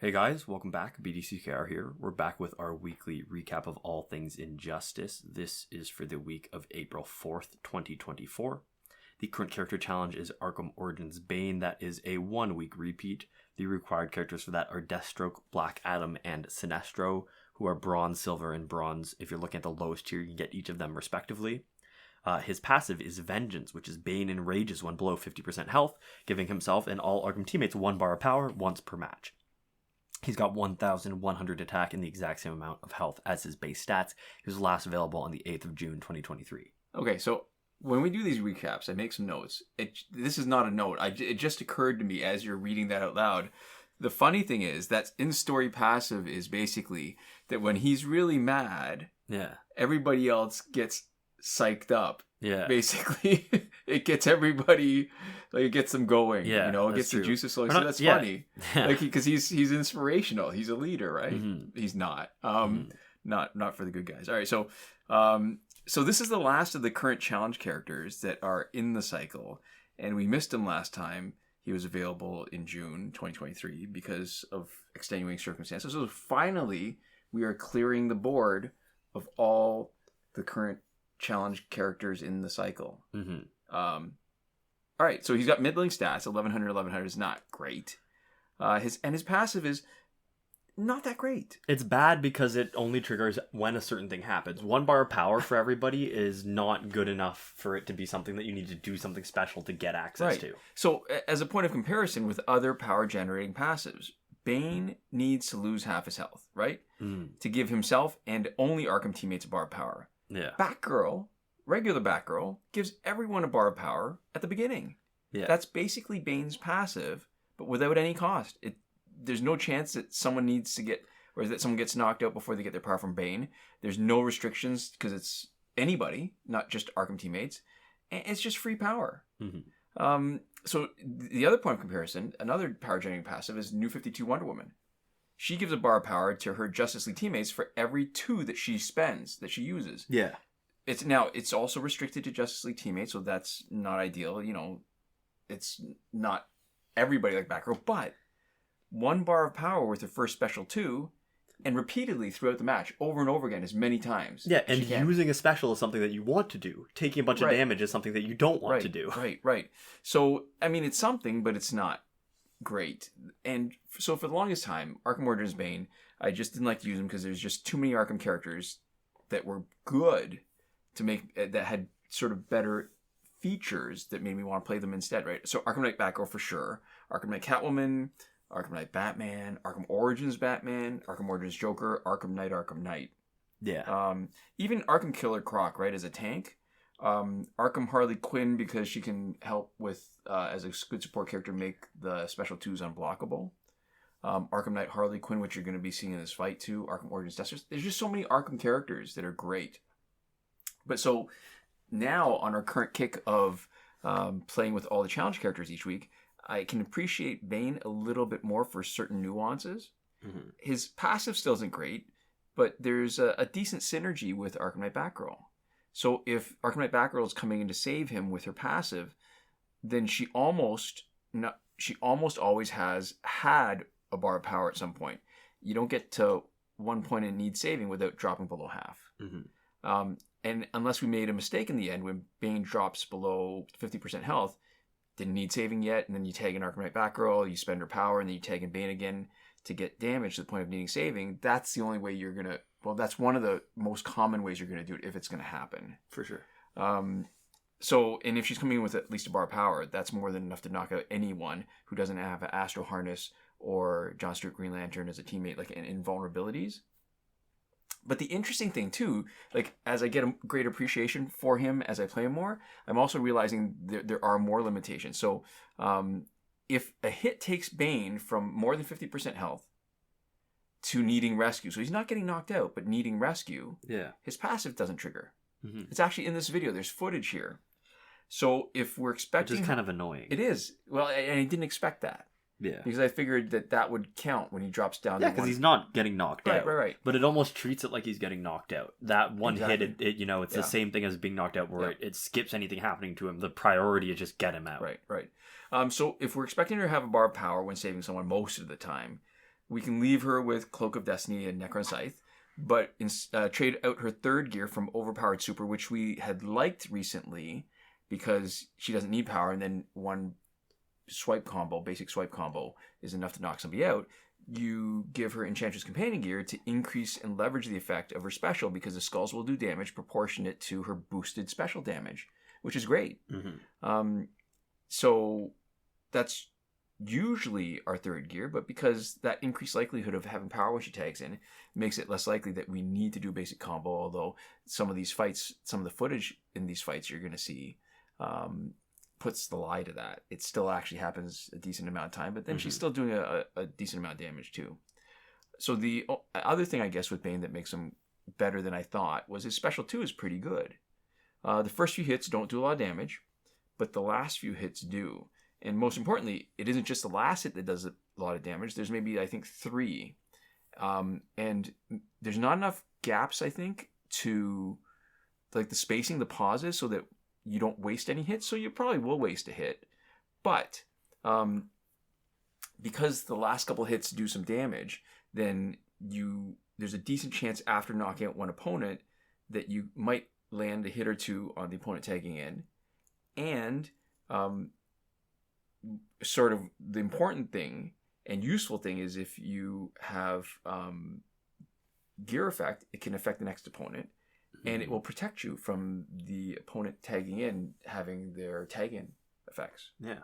Hey guys, welcome back. BDCKR here. We're back with our weekly recap of all things Injustice. This is for the week of April 4th, 2024. The current character challenge is Arkham Origins Bane. That is a 1 week repeat. The required characters for that are Deathstroke, Black Adam, and Sinestro, who are bronze, silver, and bronze. If you're looking at the lowest tier, you can get each of them respectively. His passive is Vengeance, which is Bane enrages when below 50% health, giving himself and all Arkham teammates 1 bar of power once per match. He's got 1,100 attack and the exact same amount of health as his base stats. He was last available on the 8th of June, 2023. Okay, so when we do these recaps, I make some notes. This is not a note. It just occurred to me as you're reading that out loud. The funny thing is that in-story passive is basically that when he's really mad, everybody else gets psyched up. Yeah. Basically, it gets everybody, like, it gets them going. Yeah, it gets the juices flowing. So that's funny. Yeah. Like, because he's inspirational. He's a leader, right? Mm-hmm. He's not. Not for the good guys. All right, so this is the last of the current challenge characters that are in the cycle, and we missed him last time. He was available in June 2023 because of extenuating circumstances. So finally, we are clearing the board of all the current challenge characters in the cycle. Mm-hmm. All right, so he's got middling stats. 1100 is not great. His passive is not that great. It's bad because it only triggers when a certain thing happens. 1 bar of power for everybody is not good enough for it to be something that you need to do something special to get access to. So as a point of comparison with other power generating passives, Bane needs to lose half his health, right? To give himself and only Arkham teammates a bar of power. Yeah. Batgirl, regular Batgirl, gives everyone a bar of power at the beginning. Yeah. That's basically Bane's passive, but without any cost. There's no chance that someone needs to get, or that someone gets knocked out before they get their power from Bane. There's no restrictions because it's anybody, not just Arkham teammates. And it's just free power. Mm-hmm. So the other point of comparison, another power generating passive is New 52 Wonder Woman. She gives a bar of power to her Justice League teammates for every 2 that she spends, that she uses. Yeah. It's also restricted to Justice League teammates, so that's not ideal. It's not everybody like Batgirl, but 1 bar of power with her first special 2, and repeatedly throughout the match, over and over again, as many times. Yeah, and using a special is something that you want to do. Taking a bunch of damage is something that you don't want to do. Right. So, it's something, but it's not great. And so for the longest time, Arkham Origins Bane, I just didn't like to use him because there's just too many Arkham characters that were good to make, that had sort of better features that made me want to play them instead, right? So Arkham Knight Batgirl for sure, Arkham Knight Catwoman, Arkham Knight Batman, Arkham Origins Batman, Arkham Origins Joker, Arkham Knight. Yeah. Even Arkham Killer Croc, right, as a tank. Arkham Harley Quinn, because she can help with, as a good support character, make the special 2s unblockable. Arkham Knight Harley Quinn, which you're going to be seeing in this fight too. Arkham Origins Deathstroke. There's just so many Arkham characters that are great. But so now on our current kick of playing with all the challenge characters each week, I can appreciate Bane a little bit more for certain nuances. Mm-hmm. His passive still isn't great, but there's a decent synergy with Arkham Knight Batgirl. So if Arkham Knight Batgirl is coming in to save him with her passive, then she almost always has had a bar of power at some point. You don't get to one point and need saving without dropping below half. Mm-hmm. And unless we made a mistake in the end when Bane drops below 50% health, didn't need saving yet, and then you tag in Arkham Knight Batgirl, you spend her power, and then you tag in Bane again to get damage to the point of needing saving. That's the only way you're going to... Well, that's one of the most common ways you're going to do it if it's going to happen. For sure. And if she's coming in with at least a bar of power, that's more than enough to knock out anyone who doesn't have an Astro Harness or John Stewart Green Lantern as a teammate, like in vulnerabilities. But the interesting thing too, like as I get a great appreciation for him as I play him more, I'm also realizing there are more limitations. So if a hit takes Bane from more than 50% health to needing rescue, so he's not getting knocked out, but needing rescue, his passive doesn't trigger. Mm-hmm. It's actually in this video. There's footage here. So if we're expecting... Which is kind of annoying. It is. Well, and I didn't expect that. Yeah. Because I figured that would count when he drops down. Yeah, because he's not getting knocked out. Right. But it almost treats it like he's getting knocked out. That one hit, it's the same thing as being knocked out where it skips anything happening to him. The priority is just get him out. Right. So if we're expecting her to have a bar of power when saving someone most of the time, we can leave her with Cloak of Destiny and Necron Scythe, but trade out her third gear from Overpowered Super, which we had liked recently because she doesn't need power, and then one swipe combo, basic swipe combo, is enough to knock somebody out. You give her Enchantress Companion gear to increase and leverage the effect of her special because the skulls will do damage proportionate to her boosted special damage, which is great. So that's usually our third gear, but because that increased likelihood of having power when she tags in makes it less likely that we need to do a basic combo, although some of these fights, some of the footage in these fights you're going to see puts the lie to that. It still actually happens a decent amount of time, but then she's still doing a decent amount of damage too. So the other thing I guess with Bane that makes him better than I thought was his special 2 is pretty good. The first few hits don't do a lot of damage, but the last few hits do. And most importantly, it isn't just the last hit that does a lot of damage. There's maybe, I think, 3. And there's not enough gaps, I think, to like the spacing, the pauses, so that you don't waste any hits. So you probably will waste a hit. But because the last couple hits do some damage, then there's a decent chance after knocking out one opponent that you might land a hit or two on the opponent tagging in. And sort of the important thing and useful thing is if you have gear effect, it can affect the next opponent, and it will protect you from the opponent tagging in having their tag in effects. Yeah.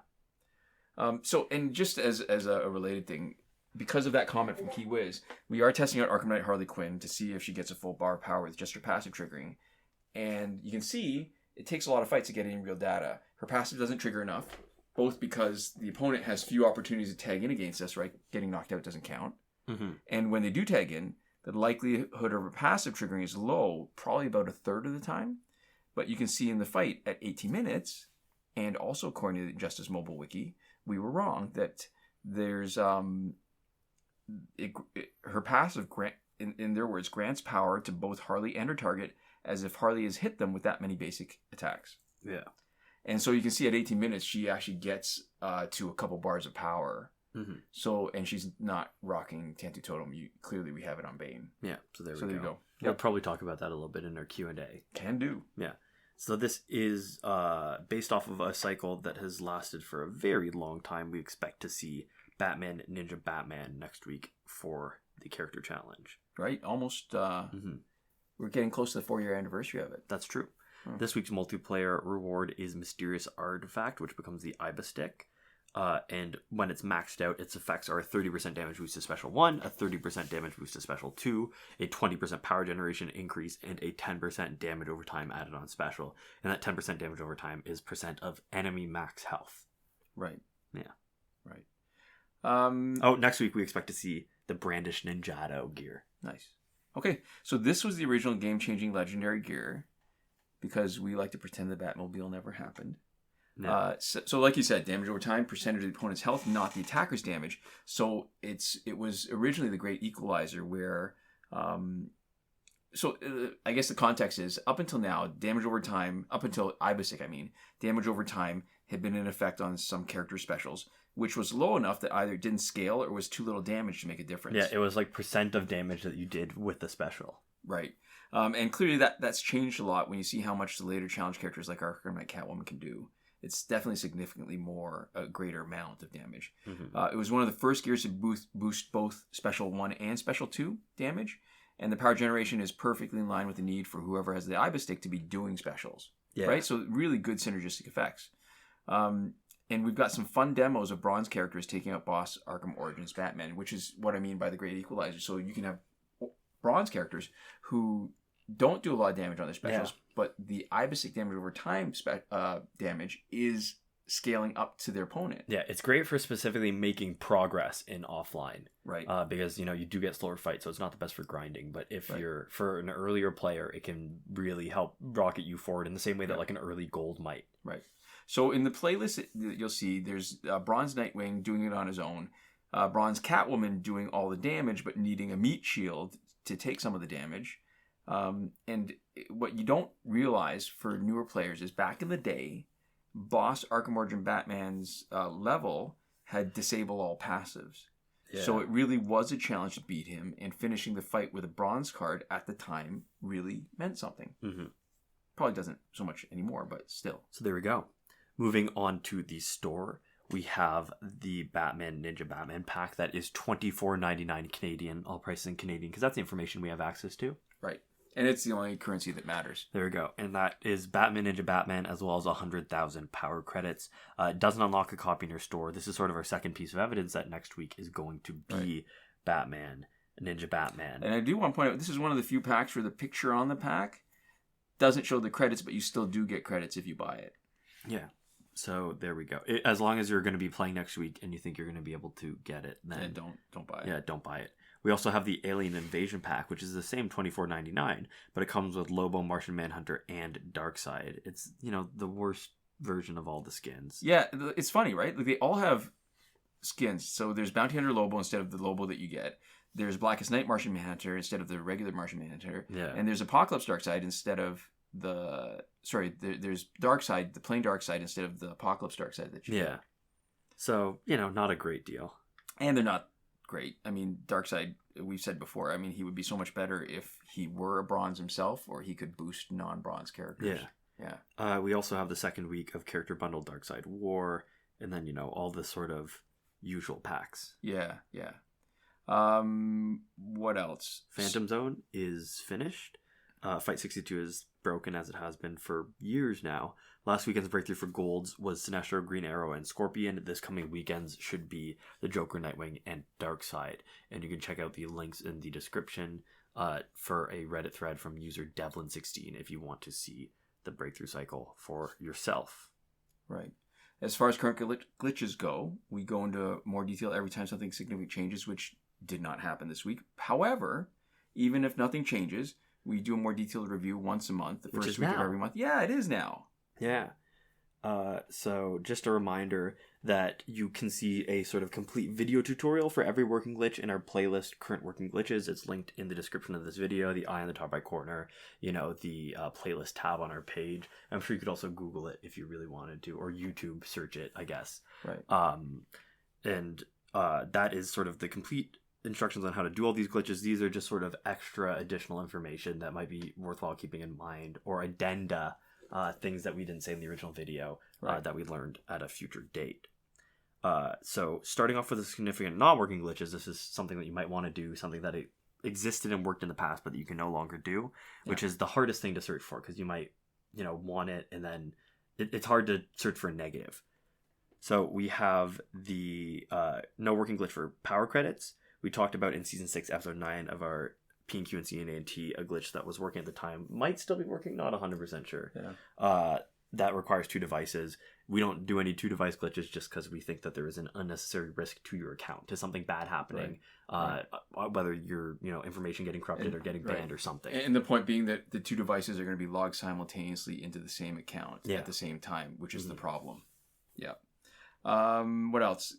So, and just as a related thing, because of that comment from Key Wiz, we are testing out Arkham Knight Harley Quinn to see if she gets a full bar of power with just her passive triggering. And you can see it takes a lot of fights to get any real data. Her passive doesn't trigger enough, both because the opponent has few opportunities to tag in against us, right? Getting knocked out doesn't count. And when they do tag in, the likelihood of her passive triggering is low, probably about a third of the time. But you can see in the fight at 18 minutes, and also according to the Justice Mobile Wiki, we were wrong that there's her passive, in their words, grants power to both Harley and her target as if Harley has hit them with that many basic attacks. Yeah. And so you can see at 18 minutes, she actually gets to a couple bars of power. So, and she's not rocking Tantu Totem. Clearly, we have it on Bane. Yeah. So there we go. go. We'll probably talk about that a little bit in our Q&A. Can do. Yeah. So this is based off of a cycle that has lasted for a very long time. We expect to see Batman Ninja Batman next week for the character challenge. Right? Almost. We're getting close to the 4-year anniversary of it. That's true. This week's multiplayer reward is Mysterious Artifact, which becomes the Iba Stick. And when it's maxed out, its effects are a 30% damage boost to Special 1, a 30% damage boost to Special 2, a 20% power generation increase, and a 10% damage over time added on Special. And that 10% damage over time is percent of enemy max health. Right. Yeah. Right. Next week we expect to see the Brandish Ninjato gear. Nice. Okay, so this was the original game-changing legendary gear, because we like to pretend the Batmobile never happened. No. So like you said, damage over time, percentage of the opponent's health, not the attacker's damage. So it was originally the great equalizer where... I guess the context is, up until now, damage over time, up until Ibisic, damage over time had been in effect on some character specials, which was low enough that either it didn't scale or was too little damage to make a difference. Yeah, it was like percent of damage that you did with the special. Right. And clearly that's changed a lot when you see how much the later challenge characters like Arkham Knight Catwoman can do. It's definitely significantly a greater amount of damage. It was one of the first gears to boost both Special 1 and Special 2 damage, and the power generation is perfectly in line with the need for whoever has the Iba Stick to be doing specials. Yeah. Right? So really good synergistic effects. And we've got some fun demos of bronze characters taking out boss Arkham Origins Batman, which is what I mean by the great equalizer. So you can have bronze characters who don't do a lot of damage on their specials, but the Iba Stick damage over time damage is scaling up to their opponent. Yeah, it's great for specifically making progress in offline. Right. Because, you do get slower fights, so it's not the best for grinding. But if you're, for an earlier player, it can really help rocket you forward in the same way that like an early gold might. Right. So in the playlist, you'll see there's Bronze Nightwing doing it on his own, Bronze Catwoman doing all the damage, but needing a meat shield to take some of the damage. And what you don't realize for newer players is back in the day, boss Arkham Origin Batman's level had disable all passives. Yeah. So it really was a challenge to beat him, and finishing the fight with a bronze card at the time really meant something. Mm-hmm. Probably doesn't so much anymore, but still. So there we go. Moving on to the store, we have the Batman Ninja Batman pack that is $24.99 Canadian, all prices in Canadian, because that's the information we have access to. Right. And it's the only currency that matters. There we go. And that is Batman Ninja Batman, as well as 100,000 power credits. It doesn't unlock a copy in your store. This is sort of our second piece of evidence that next week is going to be Batman Ninja Batman. And I do want to point out, this is one of the few packs where the picture on the pack doesn't show the credits, but you still do get credits if you buy it. Yeah. So there we go. As long as you're going to be playing next week and you think you're going to be able to get it, then don't buy it. Yeah, don't buy it. We also have the Alien Invasion pack, which is the same $24.99, but it comes with Lobo, Martian Manhunter, and Darkseid. It's, the worst version of all the skins. Yeah, it's funny, right? Like, they all have skins. So there's Bounty Hunter Lobo instead of the Lobo that you get. There's Blackest Night Martian Manhunter instead of the regular Martian Manhunter. Yeah. And there's Apocalypse Darkseid instead of there's Darkseid, the plain Darkseid instead of the Apocalypse Darkseid that you get. So, not a great deal. And they're not great. I mean, Darkseid, we've said before, he would be so much better if he were a bronze himself, or he could boost non-bronze characters. Yeah. We also have the second week of character bundle Darkseid War, and then, all the sort of usual packs. Yeah. What else? Phantom Zone is finished. Fight 62 is broken, as it has been for years now. Last weekend's breakthrough for golds was Sinestro, Green Arrow, and Scorpion. This coming weekend's should be the Joker, Nightwing, and Darkseid. And you can check out the links in the description for a Reddit thread from user Devlin16 if you want to see the breakthrough cycle for yourself. Right. As far as current glitches go, we go into more detail every time something significant changes, which did not happen this week. However, even if nothing changes, we do a more detailed review once a month, the first week of every month. Yeah, it is now. Yeah. So just a reminder that you can see a sort of complete video tutorial for every working glitch in our playlist, Current Working Glitches. It's linked in the description of this video, the eye in the top right corner, the playlist tab on our page. I'm sure you could also Google it if you really wanted to, or YouTube search it, I guess. Right. And that is sort of the complete instructions on how to do all these glitches. These are just sort of extra additional information that might be worthwhile keeping in mind, or addenda, things that we didn't say in the original video that we learned at a future date. So starting off with the significant not working glitches, this is something that you might want to do, something that existed and worked in the past but that you can no longer do, which is the hardest thing to search for, because you might want it and then it's hard to search for a negative. So we have the no working glitch for power credits. We talked about in Season 6, Episode 9 of our P&Q and CNAT, a glitch that was working at the time. Might still be working, not 100% sure. Yeah. That requires 2 devices. We don't do any 2-device glitches just because we think that there is an unnecessary risk to your account, to something bad happening, whether your information getting corrupted or getting banned or something. And the point being that the 2 devices are going to be logged simultaneously into the same account at the same time, which is the problem. Yeah. What else?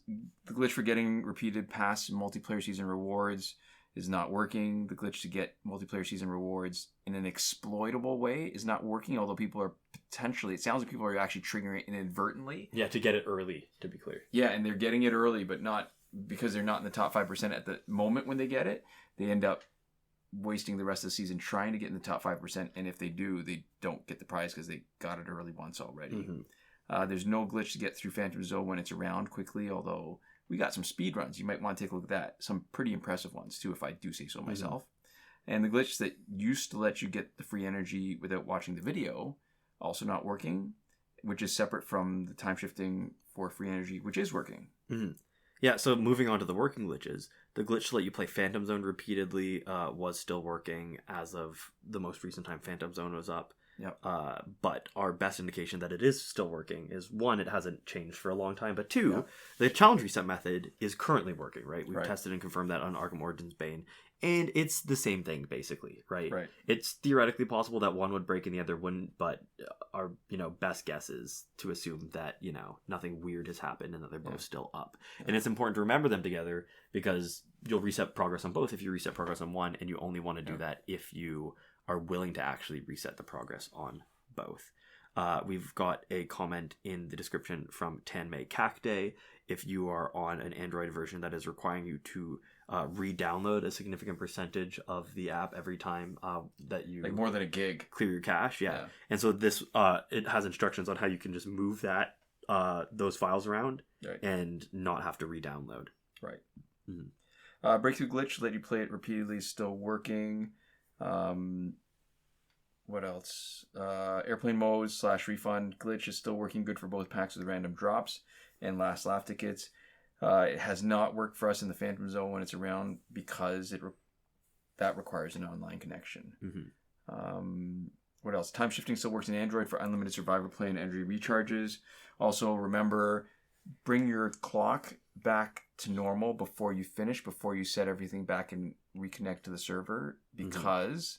The glitch for getting repeated past multiplayer season rewards is not working. The glitch to get multiplayer season rewards in an exploitable way is not working, although people are potentially, it sounds like people are actually triggering it inadvertently. Yeah, to get it early, to be clear. Yeah, and they're getting it early, but not because they're not in the top 5% at the moment when they get it. They end up wasting the rest of the season trying to get in the top 5%, and if they do, they don't get the prize because they got it early once already. Mm-hmm. There's no glitch to get through Phantom Zone when it's around quickly, although we got some speed runs. You might want to take a look at that. Some pretty impressive ones, too, if I do say so myself. Mm-hmm. And the glitch that used to let you get the free energy without watching the video, also not working, which is separate from the time shifting for free energy, which is working. Mm-hmm. Yeah, so moving on to the working glitches, the glitch to let you play Phantom Zone repeatedly was still working as of the most recent time Phantom Zone was up. Yep. But our best indication that it is still working is, 1, it hasn't changed for a long time, but 2, the challenge reset method is currently working, right? We've tested and confirmed that on Arkham Origins Bane, and it's the same thing, basically, right? It's theoretically possible that one would break and the other wouldn't, but our best guess is to assume that nothing weird has happened and that they're both still up. And it's important to remember them together because you'll reset progress on both if you reset progress on one, and you only want to do that if you are willing to actually reset the progress on both. We've got a comment in the description from Tanmei Kakde. If you are on an Android version that is requiring you to re-download a significant percentage of the app every time that you... Like more than a gig. Clear your cache, yeah. And so this, it has instructions on how you can just move those files around and not have to re-download. Right. Mm-hmm. Breakthrough glitch, let you play it repeatedly, is still working. What else? Airplane mode / refund glitch is still working, good for both packs with random drops and last laugh tickets. It has not worked for us in the Phantom Zone when it's around because that requires an online connection. Mm-hmm. What else? Time shifting still works in Android for unlimited survivor play and energy recharges. Also, remember, bring your clock back to normal before you finish, before you set everything back and reconnect to the server, because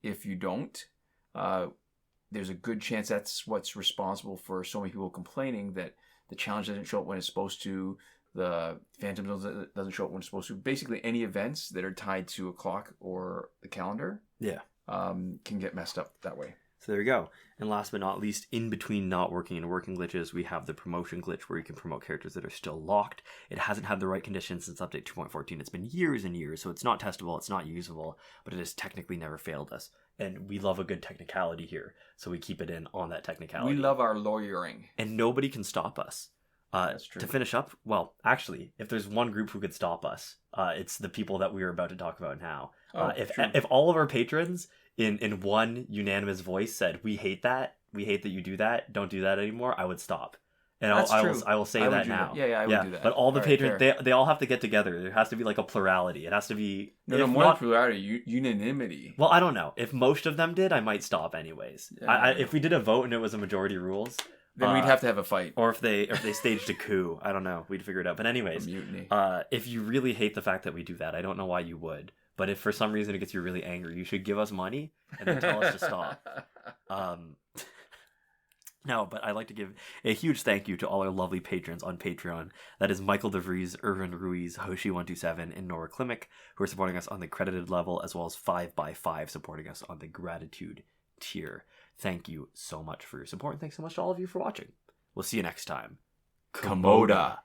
if you don't, there's a good chance that's what's responsible for so many people complaining that the challenge doesn't show up when it's supposed to, the Phantom Zone doesn't show up when it's supposed to. Basically, any events that are tied to a clock or the calendar can get messed up that way. So there you go. And last but not least, in between not working and working glitches, we have the promotion glitch where you can promote characters that are still locked. It hasn't had the right conditions since update 2.14. It's been years and years, so it's not testable, it's not usable, but it has technically never failed us. And we love a good technicality here, so we keep it in on that technicality. We love our lawyering. And nobody can stop us. That's true. To finish up, well, actually, if there's one group who could stop us, it's the people that we are about to talk about now. If all of our patrons in one unanimous voice said, we hate that you do that, don't do that anymore, I would stop. And I will say that now. Yeah, I would do that. But all the patrons, they all have to get together. There has to be like a plurality. It has to be... No, more than plurality, unanimity. Well, I don't know. If most of them did, I might stop anyways. If we did a vote and it was a majority rules... Then we'd have to have a fight. Or if they staged a coup. I don't know. We'd figure it out. But anyways, if you really hate the fact that we do that, I don't know why you would. But if for some reason it gets you really angry, you should give us money and then tell us to stop. No, but I'd like to give a huge thank you to all our lovely patrons on Patreon. That is Michael Devries, Irvin, Ruiz, Hoshi127, and Nora Klimek, who are supporting us on the credited level, as well as 5x5 supporting us on the gratitude tier. Thank you so much for your support, and thanks so much to all of you for watching. We'll see you next time. Komoda.